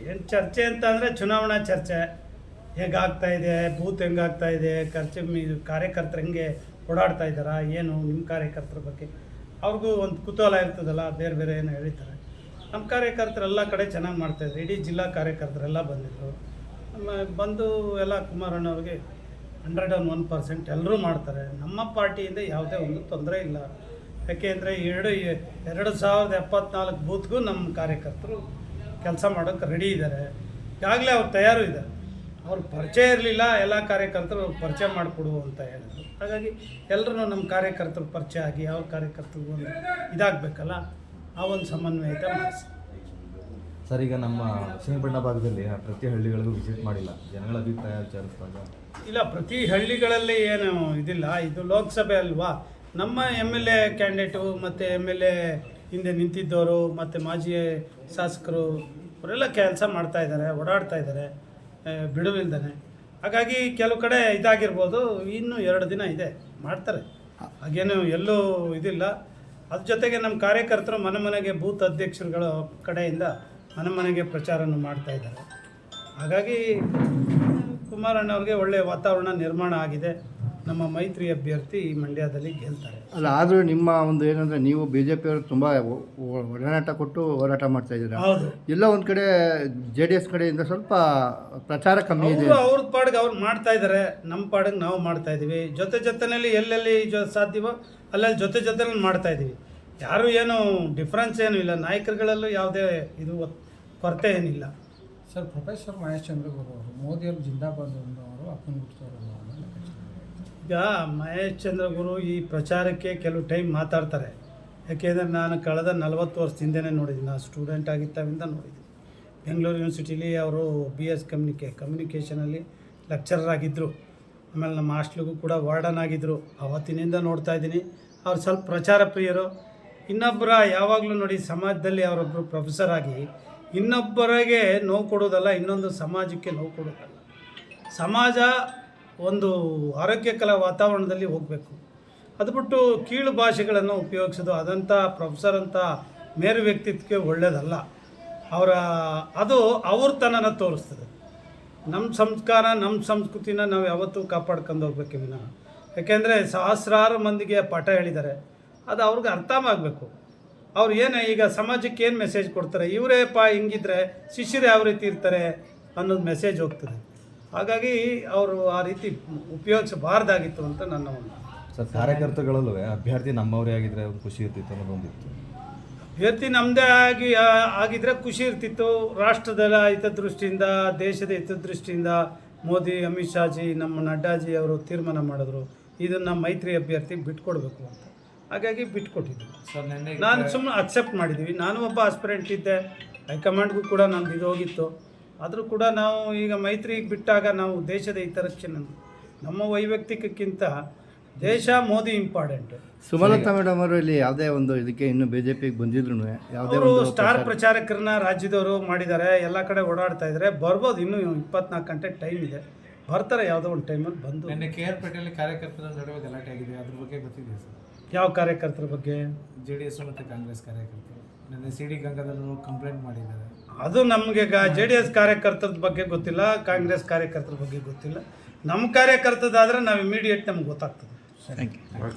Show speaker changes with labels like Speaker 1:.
Speaker 1: ಏನು ಚರ್ಚೆ ಅಂತ ಅಂದರೆ ಚುನಾವಣಾ ಚರ್ಚೆ ಹೇಗಾಗ್ತಾ ಇದೆ, ಬೂತ್ ಹೆಂಗಾಗ್ತಾ ಇದೆ, ಕಾರ್ಯಕರ್ತರು ಹೆಂಗೆ ಓಡಾಡ್ತಾ ಇದ್ದಾರಾ, ಏನು ನಿಮ್ಮ ಕಾರ್ಯಕರ್ತರ ಬಗ್ಗೆ ಅವ್ರಿಗೂ ಒಂದು ಕುತೂಹಲ ಇರ್ತದಲ್ಲ, ಬೇರೆ ಬೇರೆ ಏನು ಹೇಳ್ತಾರೆ. ನಮ್ಮ ಕಾರ್ಯಕರ್ತರೆಲ್ಲ ಕಡೆ ಚೆನ್ನಾಗಿ ಮಾಡ್ತಾಯಿದ್ರು. ಇಡೀ ಜಿಲ್ಲಾ ಕಾರ್ಯಕರ್ತರೆಲ್ಲ ಬಂದಿದ್ದರು. ಬಂದು ಎಲ್ಲ ಕುಮಾರಣ್ಣವ್ರಿಗೆ 101% ಎಲ್ಲರೂ ಮಾಡ್ತಾರೆ. ನಮ್ಮ ಪಾರ್ಟಿಯಿಂದ ಯಾವುದೇ ಒಂದು ತೊಂದರೆ ಇಲ್ಲ. ಯಾಕೆಂದರೆ 2074 ಬೂತ್ಗೂ ನಮ್ಮ ಕಾರ್ಯಕರ್ತರು ಕೆಲಸ ಮಾಡೋಕ್ಕೆ ರೆಡಿ ಇದ್ದಾರೆ. ಈಗಾಗಲೇ ಅವ್ರು ತಯಾರು ಇದ್ದಾರೆ. ಅವ್ರ ಪರಿಚಯ ಇರಲಿಲ್ಲ, ಎಲ್ಲ ಕಾರ್ಯಕರ್ತರು ಪರಿಚಯ ಮಾಡಿಕೊಡು ಅಂತ ಹೇಳಿದ್ರು. ಹಾಗಾಗಿ ಎಲ್ಲರೂ ನಮ್ಮ ಕಾರ್ಯಕರ್ತರು ಪರಿಚಯ ಆಗಿ ಅವ್ರ ಕಾರ್ಯಕರ್ತರಿಗೂ ಒಂದು ಇದಾಗಬೇಕಲ್ಲ, ಆ ಒಂದು ಸಮನ್ವಯತೆ ಮಾಡಿಸಿ.
Speaker 2: ಸರ್, ಈಗ ನಮ್ಮ ಶ್ರೀಬಣ್ಣ ಭಾಗದಲ್ಲಿ ಪ್ರತಿ ಹಳ್ಳಿಗಳಿಗೂ ವಿಸಿಟ್ ಮಾಡಿಲ್ಲ, ಜನಗಳ ಅಭಿಪ್ರಾಯ ವಿಚಾರಿಸಿದಾಗ
Speaker 1: ಇಲ್ಲ, ಪ್ರತಿ ಹಳ್ಳಿಗಳಲ್ಲಿ ಏನು ಇದಿಲ್ಲ. ಇದು ಲೋಕಸಭೆ ಅಲ್ವಾ, ನಮ್ಮ MLA ಕ್ಯಾಂಡಿಡೇಟು ಮತ್ತು MLA ಹಿಂದೆ ನಿಂತಿದ್ದವರು ಮತ್ತು ಮಾಜಿ ಶಾಸಕರು ಅವರೆಲ್ಲ ಕೆಲಸ ಮಾಡ್ತಾಯಿದ್ದಾರೆ, ಓಡಾಡ್ತಾ ಇದ್ದಾರೆ ಬಿಡುವಿಲ್ದೇ. ಹಾಗಾಗಿ ಕೆಲವು ಕಡೆ ಇದಾಗಿರ್ಬೋದು, ಇನ್ನೂ 2 ದಿನ ಇದೆ, ಮಾಡ್ತಾರೆ. ಹಾಗೇನು ಎಲ್ಲೂ ಇದಿಲ್ಲ. ಅದ್ರ ಜೊತೆಗೆ ನಮ್ಮ ಕಾರ್ಯಕರ್ತರು ಮನೆಗೆ ಬೂತ್ ಅಧ್ಯಕ್ಷರುಗಳ ಕಡೆಯಿಂದ ಮನೆಗೆ ಪ್ರಚಾರವನ್ನು ಮಾಡ್ತಾಯಿದ್ದಾರೆ. ಹಾಗಾಗಿ ಕುಮಾರಣ್ಣವ್ರಿಗೆ ಒಳ್ಳೆಯ ವಾತಾವರಣ ನಿರ್ಮಾಣ ಆಗಿದೆ. ನಮ್ಮ ಮೈತ್ರಿ ಅಭ್ಯರ್ಥಿ ಈ ಮಂಡ್ಯದಲ್ಲಿ ಗೆಲ್ತಾರೆ.
Speaker 3: ಅಲ್ಲ, ಆದರೂ ನಿಮ್ಮ ಒಂದು ಏನಂದರೆ ನೀವು BJPಯವರು ತುಂಬ ಒಡನಾಟ ಕೊಟ್ಟು ಹೋರಾಟ ಮಾಡ್ತಾಯಿದ್ದೀರಾ.
Speaker 1: ಹೌದು,
Speaker 3: ಎಲ್ಲ ಒಂದು ಕಡೆ JDS ಕಡೆಯಿಂದ ಸ್ವಲ್ಪ ಪ್ರಚಾರ ಕಮ್ಮಿ ಇದೆ.
Speaker 1: ಅವ್ರ ಪಾಡಿಗೆ ಅವ್ರು ಮಾಡ್ತಾ ಇದ್ದಾರೆ, ನಮ್ಮ ಪಾಡಿಗೆ ನಾವು ಮಾಡ್ತಾಯಿದ್ದೀವಿ. ಜೊತೆಯಲ್ಲಿ ಎಲ್ಲೆಲ್ಲಿ ಸಾಧ್ಯವೋ ಅಲ್ಲೆಲ್ಲಿ ಜೊತೆಯಲ್ಲಿ ಮಾಡ್ತಾಯಿದ್ದೀವಿ. ಯಾರು ಏನು ಡಿಫ್ರೆನ್ಸ್ ಏನೂ ಇಲ್ಲ. ನಾಯಕರುಗಳಲ್ಲೂ ಯಾವುದೇ ಇದು ಕೊರತೆ ಏನಿಲ್ಲ.
Speaker 4: ಸರ್, ಪ್ರೊಫೆಸರ್ ಮಹೇಶ್ ಚಂದ್ರಗುರು ಅವರು ಮೋದಿಯವರು ಜಿಂದಾಬಾದ್ ಅವರು ಅಪ್ಪನ ಬಿಡ್ತಾರೆ.
Speaker 1: ಈಗ ಮಹೇಶ್ ಚಂದ್ರಗುರು ಈ ಪ್ರಚಾರಕ್ಕೆ ಕೆಲವು ಟೈಮ್ ಮಾತಾಡ್ತಾರೆ. ಯಾಕೆಂದರೆ ನಾನು ಕಳೆದ 40 ವರ್ಷದಿಂದನೇ ನೋಡಿದ್ದೀನಿ. ನಾನು ಸ್ಟೂಡೆಂಟ್ ಆಗಿದ್ದಾಗಿಂದ ನೋಡಿದ್ದೀನಿ. ಬೆಂಗಳೂರು ಯೂನಿವರ್ಸಿಟಿಲಿ ಅವರು BS ಕಮ್ಯುನಿಕೇಷನಲ್ಲಿ ಲೆಕ್ಚರರ್ ಆಗಿದ್ದರು. ಆಮೇಲೆ ನಮ್ಮ ಹಾಸ್ಟ್ಲಿಗೂ ಕೂಡ ವಾರ್ಡನ್ ಆಗಿದ್ದರು. ಅವತ್ತಿನಿಂದ ನೋಡ್ತಾ ಇದ್ದೀನಿ. ಅವ್ರು ಸ್ವಲ್ಪ ಪ್ರಚಾರ ಪ್ರಿಯರು. ಇನ್ನೊಬ್ಬರ ಯಾವಾಗಲೂ ನೋಡಿ, ಸಮಾಜದಲ್ಲಿ ಅವರೊಬ್ಬರು ಪ್ರೊಫೆಸರ್ ಆಗಿ ಇನ್ನೊಬ್ಬರಿಗೆ ನೋವು ಕೊಡೋದಲ್ಲ, ಇನ್ನೊಂದು ಸಮಾಜಕ್ಕೆ ನೋವು ಕೊಡೋದಲ್ಲ. ಸಮಾಜ ಒಂದು ಆರೋಗ್ಯಕರ ವಾತಾವರಣದಲ್ಲಿ ಹೋಗಬೇಕು. ಅದು ಬಿಟ್ಟು ಕೀಳು ಭಾಷೆಗಳನ್ನು ಉಪಯೋಗಿಸೋದು ಅದಂಥ ಪ್ರೊಫೆಸರ್ ಅಂತ ಮೇರು ವ್ಯಕ್ತಿತ್ವಕ್ಕೆ ಒಳ್ಳೆಯದಲ್ಲ. ಅದು ಅವ್ರತನನ ತೋರಿಸ್ತದೆ. ನಮ್ಮ ಸಂಸ್ಕಾರ, ನಮ್ಮ ಸಂಸ್ಕೃತಿನ ನಾವು ಯಾವತ್ತೂ ಕಾಪಾಡ್ಕೊಂಡು ಹೋಗ್ಬೇಕು ವಿನಃ. ಯಾಕೆಂದರೆ ಸಹಸ್ರಾರು ಮಂದಿಗೆ ಪಾಠ ಹೇಳಿದ್ದಾರೆ, ಅದು ಅವ್ರಿಗೆ ಅರ್ಥ ಆಗಬೇಕು. ಅವ್ರು ಏನು ಈಗ ಸಮಾಜಕ್ಕೆ ಏನು ಮೆಸೇಜ್ ಕೊಡ್ತಾರೆ, ಇವರೇ ಹಿಂಗಿದ್ರೆ ಶಿಷ್ಯರು ಯಾವ ರೀತಿ ಇರ್ತಾರೆ ಅನ್ನೋದು ಮೆಸೇಜ್ ಹೋಗ್ತದೆ. ಹಾಗಾಗಿ ಅವರು ಆ ರೀತಿ ಉಪಯೋಗಿಸಬಾರ್ದಾಗಿತ್ತು ಅಂತ ನನ್ನ ಒಂದು.
Speaker 2: ಸರ್, ಕಾರ್ಯಕರ್ತಗಳಲ್ಲೂ ಅಭ್ಯರ್ಥಿ ನಮ್ಮವರೇ ಆಗಿದ್ರೆ ಒಂದು ಖುಷಿ ಇರ್ತಿತ್ತು ಅನ್ನೋದೊಂದಿತ್ತು.
Speaker 1: ಅಭ್ಯರ್ಥಿ ನಮ್ಮದೇ ಆಗಿದ್ರೆ ಖುಷಿ ಇರ್ತಿತ್ತು. ರಾಷ್ಟ್ರದ ಹಿತದೃಷ್ಟಿಯಿಂದ, ದೇಶದ ಹಿತದೃಷ್ಟಿಯಿಂದ ಮೋದಿ, ಅಮಿತ್ ಶಾಜಿ, ನಮ್ಮ ನಡ್ಡಾಜಿ ಅವರು ತೀರ್ಮಾನ ಮಾಡಿದ್ರು ಇದನ್ನು ಮೈತ್ರಿ ಅಭ್ಯರ್ಥಿಗೆ ಬಿಟ್ಕೊಡ್ಬೇಕು ಅಂತ. ಹಾಗಾಗಿ ಬಿಟ್ಕೊಟ್ಟಿದ್ವಿ. ನಾನು ಸುಮ್ಮನೆ ಅಕ್ಸೆಪ್ಟ್ ಮಾಡಿದ್ದೀವಿ. ನಾನು ಒಬ್ಬ ಆಸ್ಪಿರೆಂಟ್ ಇದ್ದೆ, ಹೈಕಮಾಂಡ್ಗೂ ಕೂಡ ನಂದು ಇದು ಹೋಗಿತ್ತು. ಆದರೂ ಕೂಡ ನಾವು ಈಗ ಮೈತ್ರಿಗೆ ಬಿಟ್ಟಾಗ ನಾವು ದೇಶದ ಹಿತರಕ್ಷಣೆ, ನಮ್ಮ ವೈಯಕ್ತಿಕಕ್ಕಿಂತ ದೇಶ, ಮೋದಿ ಇಂಪಾರ್ಟೆಂಟು.
Speaker 3: ಸುಮಲತಾ ಮೇಡಮ್ ಅವರು ಇಲ್ಲಿ ಯಾವುದೇ ಒಂದು ಇದಕ್ಕೆ ಇನ್ನೂ BJPಗೆ ಬಂದಿದ್ರು ಯಾವುದೇ ಒಂದು
Speaker 1: ಸ್ಟಾರ್ ಪ್ರಚಾರಕರನ್ನ ರಾಜ್ಯದವರು ಮಾಡಿದ್ದಾರೆ, ಎಲ್ಲ ಕಡೆ ಓಡಾಡ್ತಾ ಇದ್ದಾರೆ. ಬರ್ಬೋದು, ಇನ್ನೂ 24 ಗಂಟೆ ಟೈಮ್ ಇದೆ, ಬರ್ತಾರೆ. ಯಾವುದೋ ಒಂದು ಟೈಮಲ್ಲಿ ಬಂದು.
Speaker 4: KR ಪೇಟೆಯಲ್ಲಿ ಕಾರ್ಯಕರ್ತರ ನಡುವೆ ಗಲಾಟೆ ಆಗಿದೆ, ಅದ್ರ ಬಗ್ಗೆ ಗೊತ್ತಿದೆ ಸರ್?
Speaker 1: ಯಾವ ಕಾರ್ಯಕರ್ತರ ಬಗ್ಗೆ?
Speaker 4: JDS ಮತ್ತು ಕಾಂಗ್ರೆಸ್ ಕಾರ್ಯಕರ್ತರು ನನ್ನ CD ಗಂಗಾಧರರು ಕಂಪ್ಲೇಂಟ್ ಮಾಡಿದ್ದಾರೆ.
Speaker 1: ಅದು ನಮಗೆ JDS ಕಾರ್ಯಕರ್ತರ ಬಗ್ಗೆ ಗೊತ್ತಿಲ್ಲ, ಕಾಂಗ್ರೆಸ್ ಕಾರ್ಯಕರ್ತರ ಬಗ್ಗೆ ಗೊತ್ತಿಲ್ಲ. ನಮ್ಮ ಕಾರ್ಯಕರ್ತದಾದರೆ ನಾವು ಇಮಿಡಿಯೇಟ್ ನಮ್ಗೆ ಗೊತ್ತಾಗ್ತದೆ.
Speaker 3: Thank you.